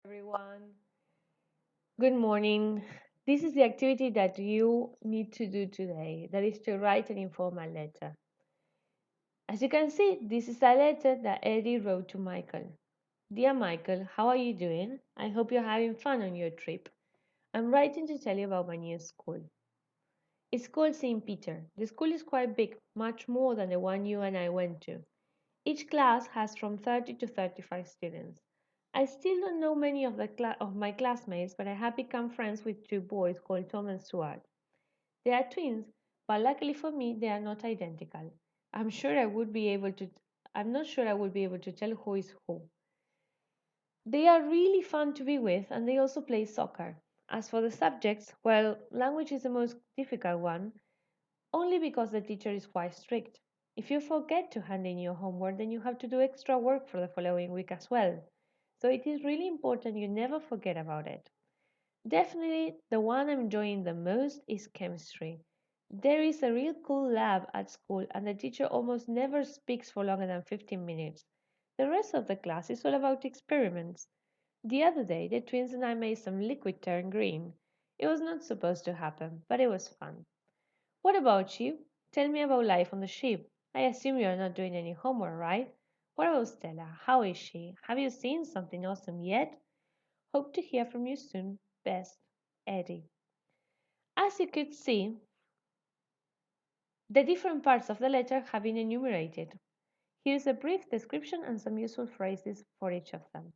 Everyone. Good morning. This is the activity that you need to do today. That is to write an informal letter. As you can see, this is a letter that Eddie wrote to Michael. Dear Michael, how are you doing? I hope you're having fun on your trip. I'm writing to tell you about my new school. It's called St. Peter. The school is quite big, much more than the one you and I went to. Each class has from 30 to 35 students. I still don't know many of my classmates, but I have become friends with two boys called Tom and Stuart. They are twins, but luckily for me, they are not identical. I'm sure I would be able to. I'm not sure I would be able to tell who is who. They are really fun to be with, and they also play soccer. As for the subjects, well, language is the most difficult one, only because the teacher is quite strict. If you forget to hand in your homework, then you have to do extra work for the following week as well. So it is really important you never forget about it. Definitely, the one I'm enjoying the most is chemistry. There is a real cool lab at school, and the teacher almost never speaks for longer than 15 minutes. The rest of the class is all about experiments. The other day, the twins and I made some liquid turn green. It was not supposed to happen, but it was fun. What about you? Tell me about life on the ship. I assume you are not doing any homework, right? What about Stella? How is she? Have you seen something awesome yet? Hope to hear from you soon. Best, Eddie. As you could see, the different parts of the letter have been enumerated. Here's a brief description and some useful phrases for each of them.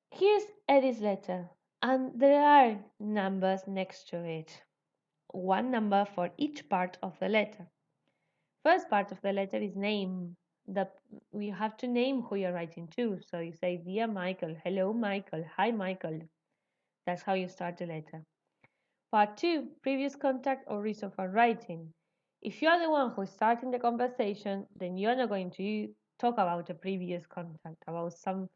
Here's Eddie's letter, and there are numbers next to it. One number for each part of the letter. First part of the letter is name. The We have to name who you're writing to. So you say, Dear Michael, hello Michael, hi Michael. That's how you start the letter. Part two, previous contact or reason for writing. If you're the one who's starting the conversation, then you're not going to talk about a previous contact, about some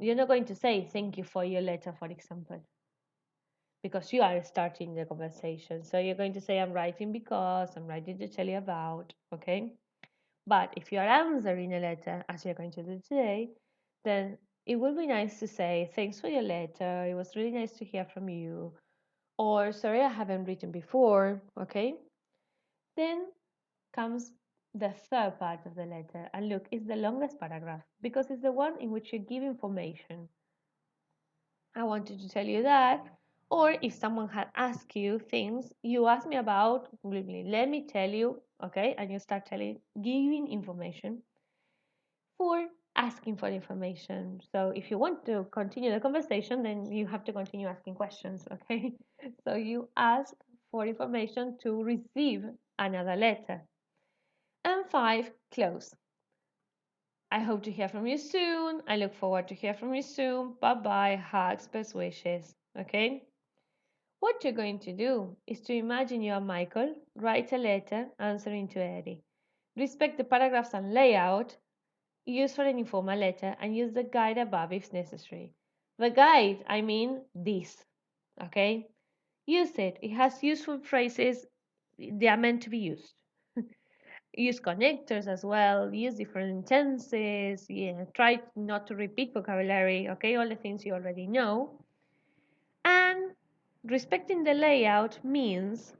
you're not going to say thank you for your letter, for example, because you are starting the conversation. So you're going to say, I'm writing to tell you about, okay? But if you are answering a letter, as you're going to do today, then it would be nice to say, thanks for your letter. It was really nice to hear from you. Or, sorry, I haven't written before. Okay? Then comes the third part of the letter. And look, it's the longest paragraph because it's the one in which you give information. I wanted to tell you that. Or if someone had asked you things, you ask me about, let me tell you, okay? And you start giving information for asking for information. So if you want to continue the conversation, then you have to continue asking questions, okay? So you ask for information to receive another letter. And five, close. I hope to hear from you soon. I look forward to hear from you soon. Bye bye. Hugs, best wishes. Okay? What you're going to do is to imagine you are Michael, write a letter answering to Eddie. Respect the paragraphs and layout. Use for an informal letter and use the guide above if necessary. The guide, I mean this, okay? Use it. It has useful phrases. They are meant to be used. Use connectors as well. Use different tenses. Yeah, try not to repeat vocabulary, okay? All the things you already know. And respecting the layout means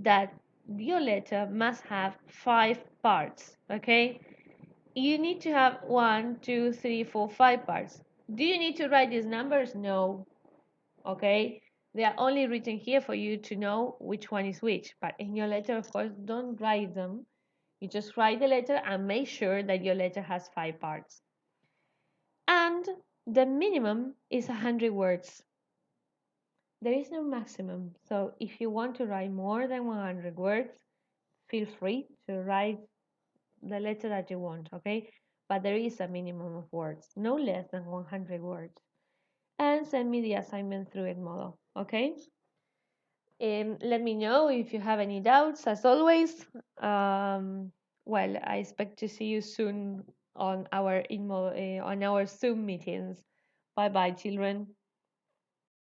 that your letter must have 5 parts, okay? You need to have 1, 2, 3, 4, 5 parts. Do you need to write these numbers? No. Okay? They are only written here for you to know which one is which. But in your letter, of course, don't write them. You just write the letter and make sure that your letter has 5 parts. And the minimum is 100 words. There is no maximum. So if you want to write more than 100 words, feel free to write the letter that you want, okay? But there is a minimum of words, no less than 100 words. And send me the assignment through Edmodo, okay? Let me know if you have any doubts, as always. Well, I expect to see you soon on our on our Zoom meetings. Bye bye, children.